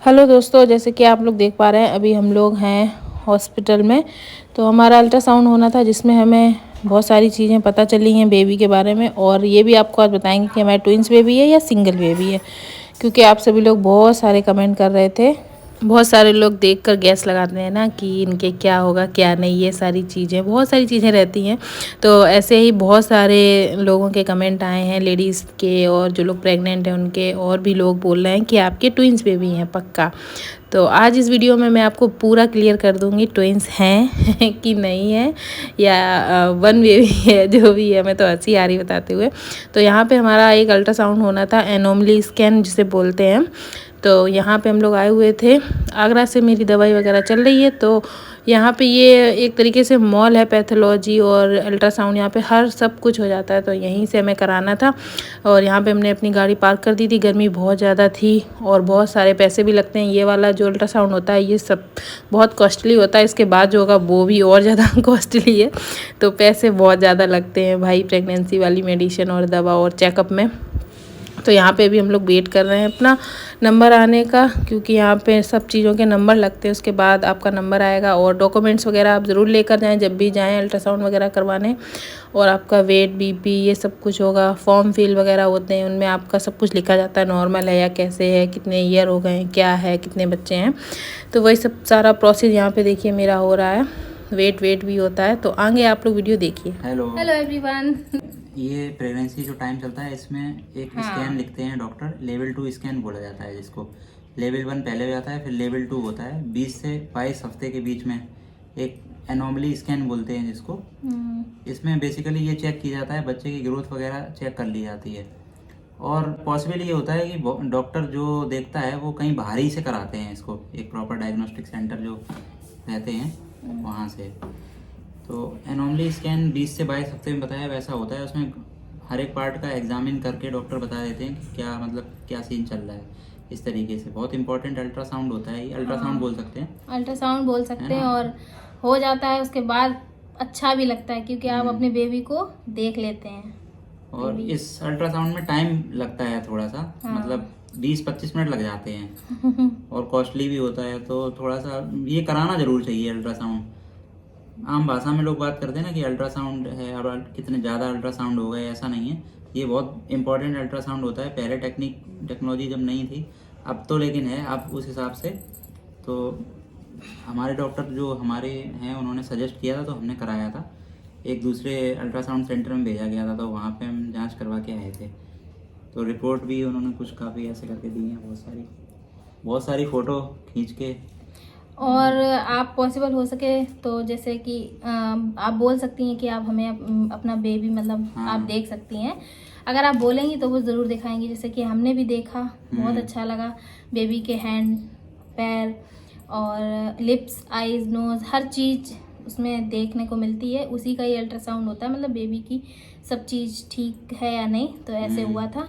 Hello दोस्तों, जैसे कि आप लोग देख पा रहे हैं अभी हम लोग हैं हॉस्पिटल में। तो हमारा अल्ट्रासाउंड होना था जिसमें हमें बहुत सारी चीज़ें पता चली हैं बेबी के बारे में, और ये भी आपको आज बताएंगे कि हमारा ट्विंस बेबी है या सिंगल बेबी है, क्योंकि आप सभी लोग बहुत सारे कमेंट कर रहे थे। बहुत सारे लोग देखकर गैस लगाते हैं ना कि इनके क्या होगा क्या नहीं, ये सारी चीज़ें बहुत सारी चीज़ें रहती हैं। तो ऐसे ही बहुत सारे लोगों के कमेंट आए हैं, लेडीज़ के और जो लोग प्रेग्नेंट हैं उनके, और भी लोग बोल रहे हैं कि आपके ट्विंस बेबी हैं पक्का। तो आज इस वीडियो में मैं आपको पूरा क्लियर कर दूंगी ट्विंस हैं कि नहीं है, या वन बेबी है, जो भी है। मैं तो हंसी आ रही बताते हुए। तो यहाँ पे हमारा एक अल्ट्रासाउंड होना था, एनोमली स्कैन जिसे बोलते हैं। तो यहाँ पे हम लोग आए हुए थे, आगरा से मेरी दवाई वगैरह चल रही है। तो यहाँ पे ये एक तरीके से मॉल है, पैथोलॉजी और अल्ट्रासाउंड यहाँ पे हर सब कुछ हो जाता है। तो यहीं से हमें कराना था, और यहाँ पे हमने अपनी गाड़ी पार्क कर दी थी। गर्मी बहुत ज़्यादा थी और बहुत सारे पैसे भी लगते हैं। ये वाला जो अल्ट्रासाउंड होता है ये सब बहुत कॉस्टली होता है, इसके बाद जो होगा वो भी और ज़्यादा कॉस्टली है। तो पैसे बहुत ज़्यादा लगते हैं भाई, प्रेगनेंसी वाली मेडिसिन और दवा और चेकअप में। तो यहाँ पे भी हम लोग वेट कर रहे हैं अपना नंबर आने का, क्योंकि यहाँ पे सब चीज़ों के नंबर लगते हैं, उसके बाद आपका नंबर आएगा। और डॉक्यूमेंट्स वगैरह आप ज़रूर लेकर जाएं जब भी जाएं अल्ट्रासाउंड वगैरह करवाने। और आपका वेट, बीपी, ये सब कुछ होगा। फॉर्म फिल वगैरह होते हैं, उनमें आपका सब कुछ लिखा जाता है, नॉर्मल है या कैसे है, कितने ईयर हो गए हैं, क्या है, कितने बच्चे हैं। तो वही सब सारा प्रोसेस यहाँ पे देखिए मेरा हो रहा है। वेट भी होता है। तो आगे आप लोग वीडियो देखिए। Hello everyone. ये प्रेगनेंसी जो टाइम चलता है इसमें एक हाँ। स्कैन लिखते हैं डॉक्टर, लेवल 2 स्कैन बोला जाता है जिसको। लेवल 1 पहले हो जाता है, फिर लेवल 2 होता है। 20 से 22 हफ्ते के बीच में एक एनोमली स्कैन बोलते हैं जिसको। इसमें बेसिकली ये चेक किया जाता है, बच्चे की ग्रोथ वगैरह चेक कर ली जाती है। और पॉसिबल ये होता है कि डॉक्टर जो देखता है वो कहीं बाहर ही से कराते हैं इसको, एक प्रॉपर डायग्नोस्टिक सेंटर जो रहते हैं वहाँ से। तो एनोमली स्कैन 20 से 22 हफ्ते में बताया वैसा होता है। उसमें हर एक पार्ट का एग्जामिन करके डॉक्टर बता देते हैं कि क्या मतलब क्या सीन चल रहा है। इस तरीके से बहुत इंपॉर्टेंट अल्ट्रासाउंड होता है ये। अल्ट्रासाउंड बोल सकते हैं, अल्ट्रासाउंड बोल सकते हैं। और हो जाता है उसके बाद अच्छा भी लगता है, क्योंकि आप अपने बेबी को देख लेते हैं। और इस अल्ट्रासाउंड में टाइम लगता है थोड़ा सा, मतलब 20-25 मिनट लग जाते हैं और कॉस्टली भी होता है। तो थोड़ा सा ये कराना जरूर चाहिए अल्ट्रासाउंड। आम भाषा में लोग बात करते हैं ना कि अल्ट्रासाउंड है और कितने ज़्यादा अल्ट्रासाउंड हो गए, ऐसा नहीं है। ये बहुत इंपॉर्टेंट अल्ट्रासाउंड होता है। पहले टेक्नोलॉजी जब नहीं थी, अब तो लेकिन है अब उस हिसाब से। तो हमारे डॉक्टर जो हमारे हैं उन्होंने सजेस्ट किया था तो हमने कराया था। एक दूसरे अल्ट्रासाउंड सेंटर में भेजा गया था, तो वहाँ पे हम जांच करवा के आए थे। तो रिपोर्ट भी उन्होंने कुछ काफ़ी ऐसे करके दी है, बहुत सारी फ़ोटो खींच के। और आप पॉसिबल हो सके तो जैसे कि आप बोल सकती हैं कि आप हमें अपना बेबी मतलब आप देख सकती हैं। अगर आप बोलेंगी तो वो ज़रूर दिखाएंगी। जैसे कि हमने भी देखा, बहुत अच्छा लगा। बेबी के हैंड, पैर और लिप्स, आईज, नोज़, हर चीज़ उसमें देखने को मिलती है। उसी का ही अल्ट्रासाउंड होता है, मतलब बेबी की सब चीज़ ठीक है या नहीं। तो ऐसे हुआ था।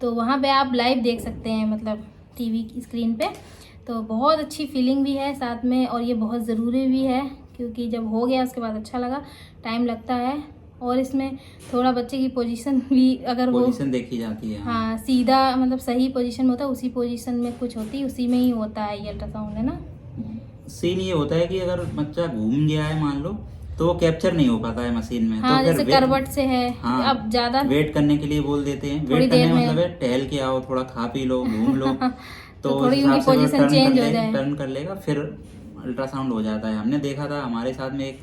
तो वहाँ पे आप लाइव देख सकते हैं, मतलब टीवी की स्क्रीन पे। तो बहुत अच्छी फीलिंग भी है साथ में, और ये बहुत ज़रूरी भी है, क्योंकि जब हो गया उसके बाद अच्छा लगा। टाइम लगता है, और इसमें थोड़ा बच्चे की पोजीशन भी अगर पोजीशन देखी जाती है। हाँ, सीधा मतलब सही पोजीशन में होता है, उसी पोजीशन में कुछ होती है, उसी में ही होता है ये अल्ट्रासाउंड, है ना। सीन ये होता है कि अगर बच्चा घूम गया है मान लो, तो वो कैप्चर नहीं हो पाता है मशीन में। हाँ, तो फिर जैसे करवट से है। हाँ, अब ज़्यादा वेट करने के लिए बोल देते हैं। वेट करने का मतलब है टहल के आओ, थोड़ा खा पी लो, घूम लो। तो उस हिसाब से वो टर्न कर लेगा, फिर अल्ट्रासाउंड हो जाता है। हमने देखा था, हमारे साथ में एक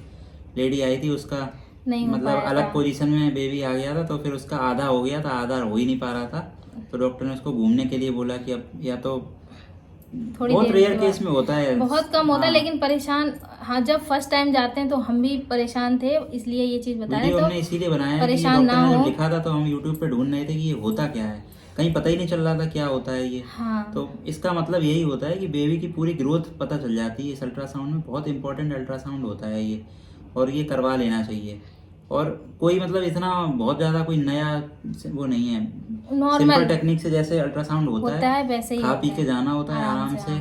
लेडी आई थी, उसका मतलब अलग पोजीशन में बेबी आ गया था। तो फिर उसका आधा हो गया था, आधा हो ही नहीं पा रहा था। तो डॉक्टर ने उसको घूमने के लिए बोला कि अब या तो बहुत रेयर केस में होता है, बहुत कम होता है, लेकिन परेशान। हाँ, जब फर्स्ट टाइम जाते हैं तो हम भी परेशान थे, इसलिए ये चीज बता रहे। तो हमने इसीलिए बनाया परेशान ना हो। लिखा था तो हम यूट्यूब पे ढूंढ रहे थे कि ये होता क्या है, कहीं पता ही नहीं चल रहा था क्या होता है ये। हाँ। तो इसका मतलब यही होता है कि बेबी की पूरी ग्रोथ पता चल जाती है इस अल्ट्रासाउंड में। बहुत इंपॉर्टेंट अल्ट्रासाउंड होता है ये, और ये करवा लेना चाहिए। और कोई मतलब इतना बहुत ज्यादा कोई नया वो नहीं है, सिंपल टेक्निक से जैसे अल्ट्रासाउंड होता है, वैसे ही खा पी के जाना होता है आराम से।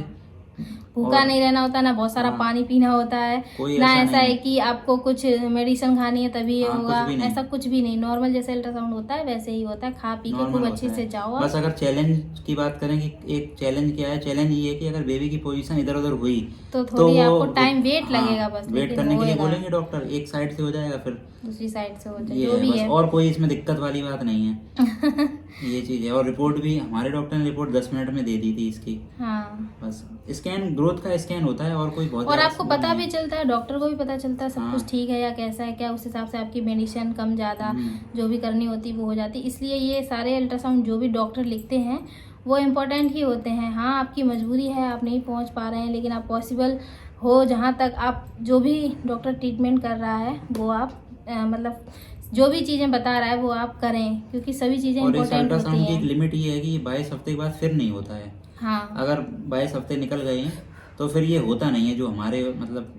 भूखा नहीं रहना होता, ना बहुत सारा पानी पीना होता है, ना ऐसा है कि आपको कुछ मेडिसिन खानी है तभी ये होगा, ऐसा कुछ भी नहीं। नॉर्मल जैसे अल्ट्रासाउंड होता है वैसे ही होता है, खा पी के खूब अच्छे से जाओ आप। बस अगर चैलेंज की बात करें कि एक चैलेंज क्या है, चैलेंज ये है कि अगर बेबी की पोजीशन इधर उधर हुई तो थोड़ी आपको टाइम वेट लगेगा, बस वेट करने के लिए बोलेंगे डॉक्टर, एक साइड से हो जाएगा फिर दूसरी साइड से हो जाए, ये जो भी है। और कोई इसमें दिक्कत वाली बात नहीं है। ये चीज है। और रिपोर्ट भी हमारे डॉक्टर ने रिपोर्ट 10 मिनट में दे दी थी इसकी। हाँ, बस स्कैन, ग्रोथ का स्कैन होता है और कोई बहुत, और आपको पता भी चलता है, डॉक्टर को भी पता चलता है सब कुछ ठीक है या कैसा है क्या, उस हिसाब से आपकी मेडिसिन कम ज़्यादा जो भी करनी होती वो हो जाती। इसलिए ये सारे अल्ट्रासाउंड जो भी डॉक्टर लिखते हैं वो इम्पोर्टेंट ही होते हैं। हाँ, आपकी मजबूरी है, आप नहीं पहुँच पा रहे हैं, लेकिन आप पॉसिबल हो जहाँ तक आप जो भी डॉक्टर ट्रीटमेंट कर रहा है वो आप मतलब जो भी चीज़ें बता रहा है वो आप करें, क्योंकि सभी चीज़ें इम्पोर्टेंट होती हैं। की एक लिमिट ये है कि 22 हफ्ते के बाद फिर नहीं होता है। हाँ, अगर 22 हफ्ते निकल गए हैं तो फिर ये होता नहीं है, जो हमारे मतलब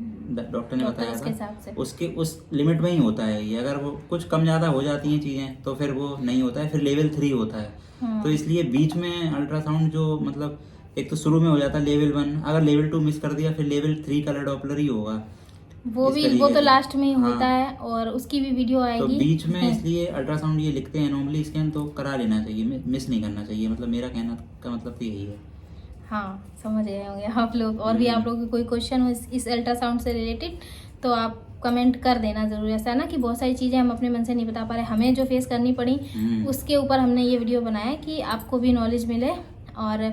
डॉक्टर ने बताया था उसके उस लिमिट में ही होता है ये। अगर वो कुछ कम ज़्यादा हो जाती हैं चीज़ें तो फिर वो नहीं होता है, फिर लेवल 3 होता है। तो इसलिए बीच में अल्ट्रासाउंड जो मतलब एक तो शुरू में हो जाता है लेवल 1, अगर लेवल 2 मिस कर दिया फिर लेवल 3 कलर डॉपलर ही होगा। वो तो लास्ट में ही होता है और उसकी भी वीडियो आएगी। तो बीच में इसलिए अल्ट्रासाउंड ये लिखते हैं नॉर्मली स्कैन तो करा लेना चाहिए, मिस नहीं करना चाहिए, मतलब मेरा कहना का मतलब तो यही है। हाँ, समझ रहे होंगे आप लोग। और भी आप लोगों की कोई क्वेश्चन हो इस अल्ट्रासाउंड से रिलेटेड तो आप कमेंट कर देना ज़रूर। ऐसा ना कि बहुत सारी चीज़ें हम अपने मन से नहीं बता पा रहे, हमें जो फेस करनी पड़ी उसके ऊपर हमने ये वीडियो बनाया कि आपको भी नॉलेज मिले। और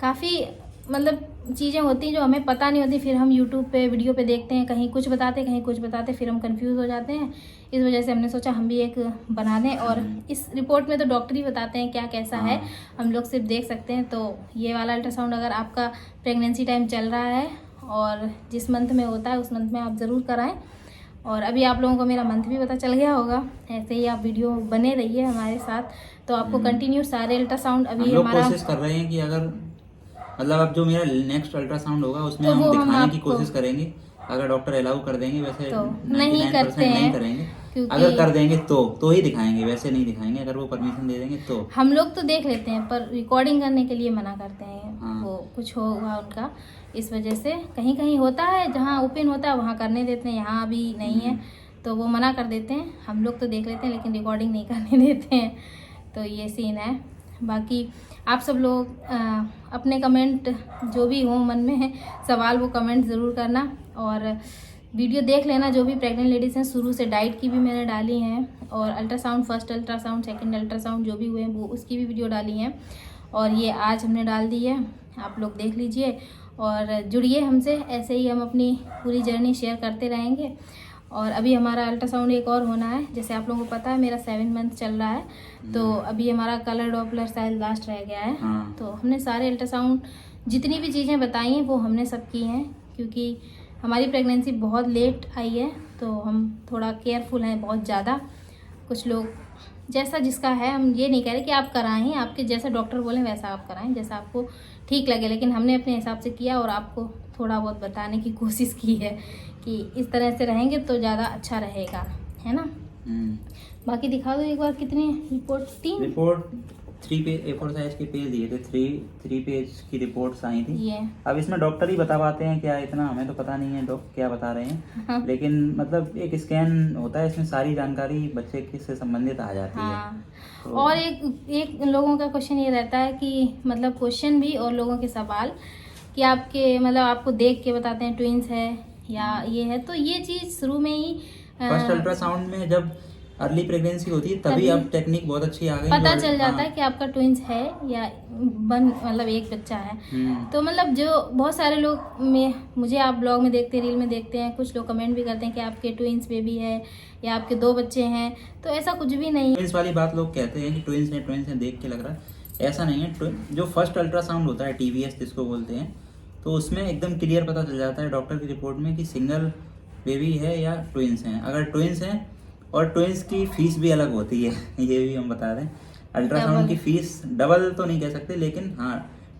काफ़ी मतलब चीज़ें होती हैं जो हमें पता नहीं होती, फिर हम यूट्यूब पे वीडियो पे देखते हैं, कहीं कुछ बताते कहीं कुछ बताते, फिर हम कंफ्यूज हो जाते हैं। इस वजह से हमने सोचा हम भी एक बना दें। और इस रिपोर्ट में तो डॉक्टर ही बताते हैं क्या कैसा है, हम लोग सिर्फ देख सकते हैं। तो ये वाला अल्ट्रासाउंड अगर आपका प्रेगनेंसी टाइम चल रहा है और जिस मंथ में होता है उस मंथ में आप ज़रूर कराएँ। और अभी आप लोगों को मेरा मंथ भी पता चल गया होगा, ऐसे ही आप वीडियो बने रहिए हमारे साथ, तो आपको कंटिन्यू सारे अल्ट्रासाउंड अभी हमारा कोशिश कर रहे हैं कि अगर मतलब अब जो मेरा नेक्स्ट अल्ट्रासाउंड होगा उसमें तो हम दिखाने की कोशिश करेंगे, अगर डॉक्टर अलाउ कर देंगे। वैसे तो नहीं करते हैं, नहीं करेंगे, अगर कर देंगे तो ही दिखाएंगे, वैसे नहीं दिखाएंगे। अगर वो परमिशन दे देंगे तो हम लोग तो देख लेते हैं, पर रिकॉर्डिंग करने के लिए मना करते हैं। वो कुछ होगा उनका, इस वजह से कहीं कहीं होता है जहाँ ओपन होता है वहाँ करने देते हैं, यहाँ अभी नहीं है तो वो मना कर देते हैं। हम लोग तो देख लेते हैं लेकिन रिकॉर्डिंग नहीं करने देते हैं, तो ये सीन है। बाकी आप सब लोग अपने कमेंट जो भी हो मन में है सवाल वो कमेंट ज़रूर करना, और वीडियो देख लेना। जो भी प्रेग्नेंट लेडीज़ हैं शुरू से डाइट की भी मैंने डाली हैं, और ultrasound first ultrasound second ultrasound जो भी हुए वो उसकी भी वीडियो डाली हैं, और ये आज हमने डाल दी है। आप लोग देख लीजिए और जुड़िए हमसे, ऐसे ही हम अपनी पूरी जर्नी शेयर करते रहेंगे। और अभी हमारा अल्ट्रासाउंड एक और होना है, जैसे आप लोगों को पता है मेरा 7 मंथ चल रहा है, तो अभी हमारा कलर डॉपलर शायद लास्ट रह गया है। तो हमने सारे अल्ट्रासाउंड जितनी भी चीज़ें बताई हैं वो हमने सब की हैं, क्योंकि हमारी प्रेगनेंसी बहुत लेट आई है तो हम थोड़ा केयरफुल हैं बहुत ज़्यादा। कुछ लोग जैसा जिसका है, हम ये नहीं कह रहे कि आप कराएं, आपके जैसा डॉक्टर बोलें वैसा आप कराएं, जैसा आपको ठीक लगे, लेकिन हमने अपने हिसाब से किया और आपको थोड़ा बहुत बताने की कोशिश की है कि इस तरह से रहेंगे तो ज़्यादा अच्छा रहेगा, है ना। बाकी दिखा दो एक बार, कितनी report? 3 report 3 page A4 size के पेज दिए थे, 3 पेज की रिपोर्ट्स आई थी। अब इसमें डॉक्टर ही बता पाते हैं क्या, इतना हमें तो पता नहीं है डॉक्टर क्या बता रहे हैं। लेकिन मतलब एक स्कैन होता है, इसमें सारी जानकारी बच्चे के से संबंधित आ जाती है। तो और एक लोगों का क्वेश्चन ये रहता है कि मतलब क्वेश्चन भी और लोगों के सवाल कि आपके मतलब आपको देख के बताते हैं ट्विंस है या ये है, तो ये चीज़ शुरू में ही फर्स्ट अल्ट्रासाउंड में जब अर्ली प्रेगनेंसी होती है तभी अब टेक्निक बहुत अच्छी आ गई, पता चल जाता है कि आपका ट्विंस है या मतलब एक बच्चा है। तो मतलब जो बहुत सारे लोग मुझे आप ब्लॉग में देखते हैं, रील में देखते हैं, कुछ लोग कमेंट भी करते हैं कि आपके ट्विंस बेबी है या आपके 2 बच्चे हैं, तो ऐसा कुछ भी नहीं। ट्विंस वाली बात लोग कहते हैं कि ट्विंस है देख के लग रहा है, ऐसा नहीं है। जो फर्स्ट अल्ट्रासाउंड होता है TVS जिसको बोलते हैं, तो उसमें एकदम क्लियर पता चल जाता है डॉक्टर की रिपोर्ट में कि सिंगल बेबी है या ट्विंस हैं। अगर ट्विंस हैं, और ट्विंस की फीस भी अलग होती है ये भी हम बता दें। अल्ट्रासाउंड की फीस डबल तो नहीं कह सकते, लेकिन हाँ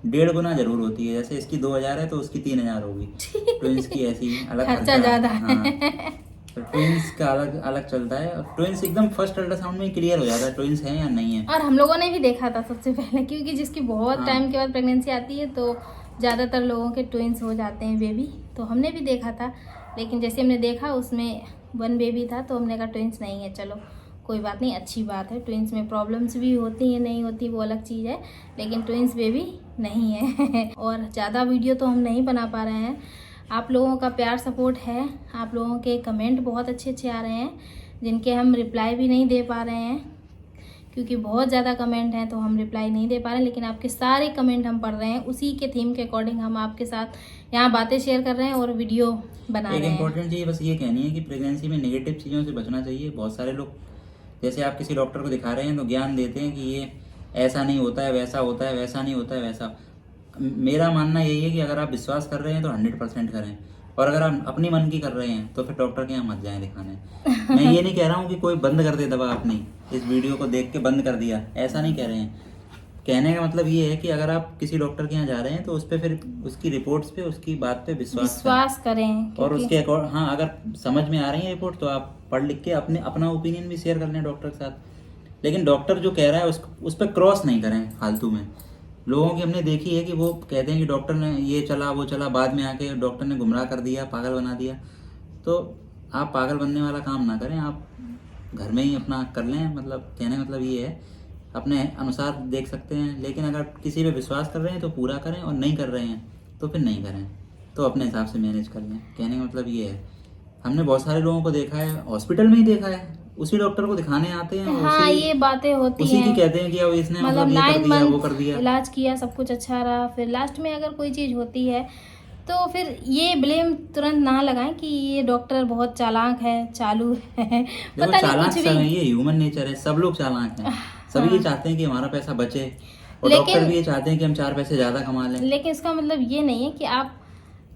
1.5 गुना जरूर होती है। जैसे इसकी 2000 है तो उसकी 3000 होगी। ट्विंस की ऐसी अलग खर्चा ज़्यादा है। तो ट्विंस का अलग चलता है, और ट्विंस एकदम फर्स्ट अल्ट्रासाउंड में क्लियर हो जाता है ट्विंस है या नहीं है। और हम लोगों ने भी देखा था सबसे पहले, क्योंकि जिसकी बहुत टाइम के बाद प्रेगनेंसी आती है तो ज़्यादातर लोगों के ट्विंस हो जाते हैं बेबी, तो हमने भी देखा था, लेकिन जैसे हमने देखा उसमें 1 बेबी था तो हमने कहा ट्विंस नहीं है, चलो कोई बात नहीं, अच्छी बात है। ट्विंस में प्रॉब्लम्स भी होती हैं, नहीं होती वो अलग चीज़ है, लेकिन ट्विंस बेबी नहीं है। और ज़्यादा वीडियो तो हम नहीं बना पा रहे हैं, आप लोगों का प्यार सपोर्ट है, आप लोगों के कमेंट बहुत अच्छे अच्छे आ रहे हैं जिनके हम रिप्लाई भी नहीं दे पा रहे हैं, क्योंकि बहुत ज़्यादा कमेंट हैं तो हम रिप्लाई नहीं दे पा रहे हैं, लेकिन आपके सारे कमेंट हम पढ़ रहे हैं, उसी के थीम के अकॉर्डिंग हम आपके साथ यहाँ बातें शेयर कर रहे हैं और वीडियो बना रहे हैं। एक इम्पोर्टेंट चीज़ बस ये कहनी है कि प्रेगनेंसी में नेगेटिव चीज़ों से बचना चाहिए। बहुत सारे लोग जैसे आप किसी डॉक्टर को दिखा रहे हैं तो ज्ञान देते हैं कि ये ऐसा नहीं होता है, वैसा होता है, वैसा नहीं होता है, वैसा। मेरा मानना यही है कि अगर आप विश्वास कर रहे हैं तो 100% करें, और अगर आप अपनी मन की कर रहे हैं तो फिर डॉक्टर के यहाँ मत जाएं दिखाने। मैं ये नहीं कह रहा हूँ कि कोई बंद कर दे दवा अपनी, इस वीडियो को देख के बंद कर दिया, ऐसा नहीं कह रहे हैं। कहने का मतलब ये है कि अगर आप किसी डॉक्टर के यहाँ जा रहे हैं तो उस पर फिर उसकी रिपोर्ट्स पे, उसकी बात पे विश्वास करें। और उसके अकॉर्ड, हाँ, अगर समझ में आ रही है रिपोर्ट तो आप पढ़ लिख के अपना ओपिनियन भी शेयर कर लें डॉक्टर के साथ। लेकिन डॉक्टर जो कह रहा है उस पर क्रॉस नहीं करें फालतू में। लोगों की हमने देखी है कि वो कहते हैं कि डॉक्टर ने ये चला वो चला, बाद में आके डॉक्टर ने गुमराह कर दिया, पागल बना दिया। तो आप पागल बनने वाला काम ना करें, आप घर में ही अपना कर लें। मतलब कहने का मतलब ये है, अपने अनुसार देख सकते हैं, लेकिन अगर किसी पे विश्वास कर रहे हैं तो पूरा करें, और नहीं कर रहे हैं तो फिर नहीं करें, तो अपने हिसाब से मैनेज कर लें। कहने का मतलब ये है, हमने बहुत सारे लोगों को देखा है, हॉस्पिटल में ही देखा है, उसी डॉक्टर को दिखाने आते हैं, हाँ, ये बातें होती उसी हैं, की कहते हैं कि अब इसने मतलब ये कर 9 दिया, वो मंथ कर दिया, इलाज किया, सब कुछ अच्छा रहा, फिर लास्ट में अगर कोई चीज़ होती है तो फिर ये ब्लेम तुरंत ना लगाएं कि ये डॉक्टर बहुत चालाक है, चालू है। देखो पता नहीं चालाक कुछ सब है, भी। ये ह्यूमन नेचर है, सब लोग चालाक हैं, सभी ये चाहते हैं कि हमारा पैसा बचे, और लेकिन- डॉक्टर भी ये चाहते हैं कि हम 4 पैसे ज्यादा कमा लें। लेकिन इसका मतलब ये नहीं है कि आप,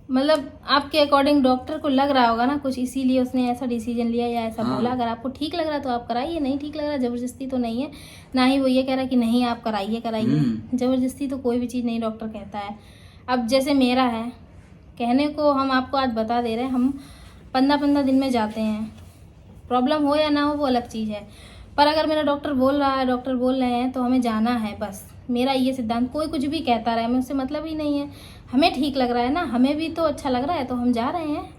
मतलब आपके अकॉर्डिंग डॉक्टर को लग रहा होगा ना कुछ, इसीलिए उसने ऐसा डिसीजन लिया या ऐसा बोला। अगर आपको ठीक लग रहा है तो आप कराइए, नहीं ठीक लग रहा जबरदस्ती तो नहीं है, ना ही वो ये कह रहा है कि नहीं आप कराइए। जबरदस्ती तो कोई भी चीज़ नहीं डॉक्टर कहता है। अब जैसे मेरा है, कहने को हम आपको आज बता दे रहे हैं, हम 15-15 दिन में जाते हैं, प्रॉब्लम हो या ना हो वो अलग चीज़ है, पर अगर मेरा डॉक्टर बोल रहा है, डॉक्टर बोल रहे हैं तो हमें जाना है। बस मेरा ये सिद्धांत, कोई कुछ भी कहता रहे हमें उससे मतलब ही नहीं है, हमें ठीक लग रहा है ना, हमें भी तो अच्छा लग रहा है तो हम जा रहे हैं,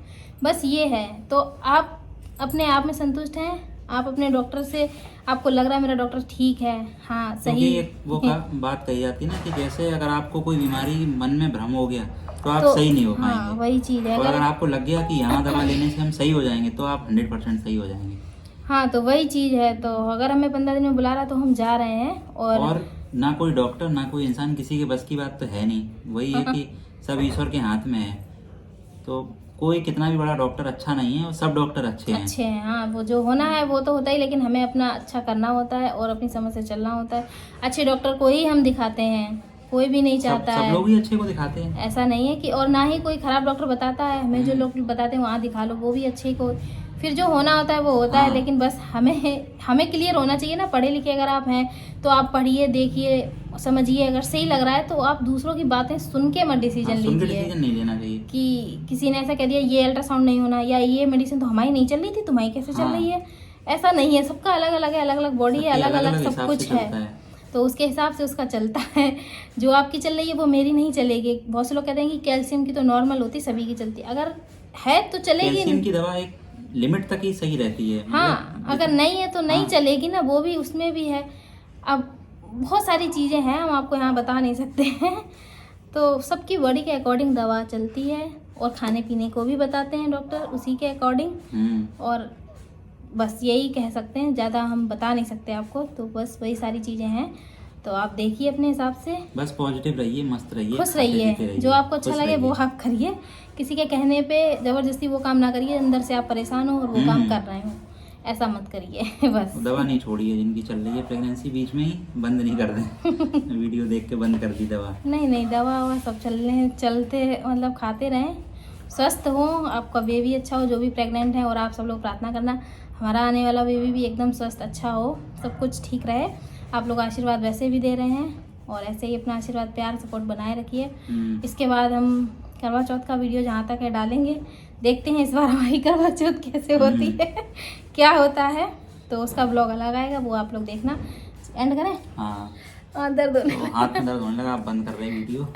बस ये है। तो आप अपने आप में संतुष्ट हैं, आप अपने डॉक्टर से, आपको लग रहा है मेरा डॉक्टर ठीक है, हाँ सही। एक वो बात कही जाती है ना कि जैसे अगर आपको कोई बीमारी मन में भ्रम हो गया तो आप तो सही नहीं हो हाँ, पाएंगे, वही चीज़ है। और अगर आपको लग गया कि यहाँ दवा लेने से हम सही हो जाएंगे तो आप 100% सही हो जाएंगे। हाँ, तो वही चीज़ है। तो अगर हमें 15 दिन में बुला रहा है तो हम जा रहे हैं, और ना कोई डॉक्टर ना कोई इंसान किसी के बस की बात तो है नहीं, वही है कि सब ईश्वर के हाथ में है। तो कोई कितना भी बड़ा डॉक्टर अच्छा नहीं है, और सब डॉक्टर अच्छे हैं। हाँ, वो जो होना है वो तो होता ही, लेकिन हमें अपना अच्छा करना होता है और अपनी समझ से चलना होता है। अच्छे डॉक्टर को ही हम दिखाते हैं, कोई भी नहीं चाहता सब है, लोग ही अच्छे को दिखाते हैं, ऐसा नहीं है कि, और ना ही कोई खराब डॉक्टर बताता है हमें, जो लोग बताते हैं वहाँ दिखा लो, वो भी अच्छे को, फिर जो होना होता है वो होता है। लेकिन बस हमें क्लियर होना चाहिए ना, पढ़े लिखे अगर आप हैं तो आप पढ़िए, देखिए, समझिए, अगर सही लग रहा है तो आप दूसरों की बातें सुन के मत डिसीजन लीजिए। डिसीजन नहीं लेना चाहिए कि किसी ने ऐसा कह दिया ये अल्ट्रासाउंड नहीं होना, या ये मेडिसिन तो हमारी नहीं चल रही थी, तुम्हारी कैसे चल रही है, ऐसा नहीं है। सबका अलग अलग है, अलग अलग बॉडी है, अलग अलग सब कुछ है, तो उसके हिसाब से उसका चलता है। जो आपकी चल रही है वो मेरी नहीं चलेगी। बहुत से लोग कहते हैं कि कैल्शियम की तो नॉर्मल होती, सभी की चलती, अगर है तो चलेगी। कैल्शियम की दवा एक लिमिट तक ही सही रहती है। हाँ, अगर नहीं है तो नहीं चलेगी ना, वो भी उसमें भी है। अब बहुत सारी चीज़ें हैं, हम आपको यहाँ बता नहीं सकते हैं। तो सबकी बॉडी के अकॉर्डिंग दवा चलती है, और खाने पीने को भी बताते हैं डॉक्टर उसी के अकॉर्डिंग। और बस यही कह सकते हैं, ज़्यादा हम बता नहीं सकते आपको। तो बस वही सारी चीज़ें हैं, तो आप देखिए अपने हिसाब से, बस पॉजिटिव रहिए, मस्त रहिए, खुश रहिए, जो आपको अच्छा लगे वो आप करिए। किसी के कहने पे ज़बरदस्ती वो काम ना करिए, अंदर से आप परेशान हो और वो काम कर रहे हो, ऐसा मत करिए। बस दवा नहीं छोड़िए, जिनकी चल रही है प्रेगनेंसी, बीच में ही बंद नहीं कर दें। वीडियो देख के बंद कर दी दवा। नहीं, दवा ववा सब चलते, मतलब खाते रहें, स्वस्थ हो, आपका बेबी अच्छा हो, जो भी प्रेग्नेंट है, और आप सब लोग प्रार्थना करना हमारा आने वाला बेबी भी एकदम स्वस्थ अच्छा हो, सब कुछ ठीक रहे। आप लोग आशीर्वाद वैसे भी दे रहे हैं, और ऐसे ही अपना आशीर्वाद, प्यार, सपोर्ट बनाए रखिए। इसके बाद हम करवा चौथ का वीडियो जहाँ तक है डालेंगे, देखते हैं इस बार हमारी करवा चौथ कैसे होती है, क्या होता है, तो उसका ब्लॉग अलग आएगा, वो आप लोग देखना। एंड करें? हाँ, दर्द होने तो हाथ में दर्द होने लगा, आप बंद कर रहे हैं वीडियो।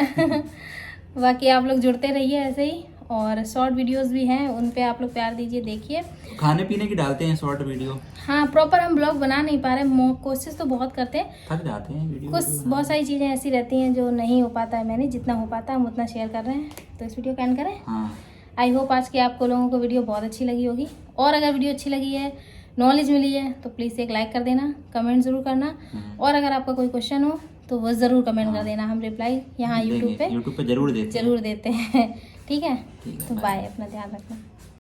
बाकी आप लोग जुड़ते रहिए ऐसे ही, और शॉर्ट वीडियोस भी हैं, उन पे आप लोग प्यार दीजिए, देखिए। खाने पीने की डालते हैं शॉर्ट वीडियो। हाँ, प्रॉपर हम ब्लॉग बना नहीं पा रहे, कोशिश तो बहुत करते हैं, थक जाते हैं वीडियो कुछ बहुत सारी चीज़ें ऐसी रहती हैं जो नहीं हो पाता है मैंने, जितना हो पाता है हम उतना शेयर कर रहे हैं। तो इस वीडियो का एंड करें। हाँ आई होप आज की आपको लोगों को वीडियो बहुत अच्छी लगी होगी, और अगर वीडियो अच्छी लगी है, नॉलेज मिली है, तो प्लीज़ एक लाइक कर देना, कमेंट ज़रूर करना, और अगर आपका कोई क्वेश्चन हो तो वो ज़रूर कमेंट कर देना, हम रिप्लाई यहाँ यूट्यूब पे जरूर देते हैं। ज़रूर देते हैं। ठीक है, ठीक है, तो बाय। बाय, अपना ध्यान रखना।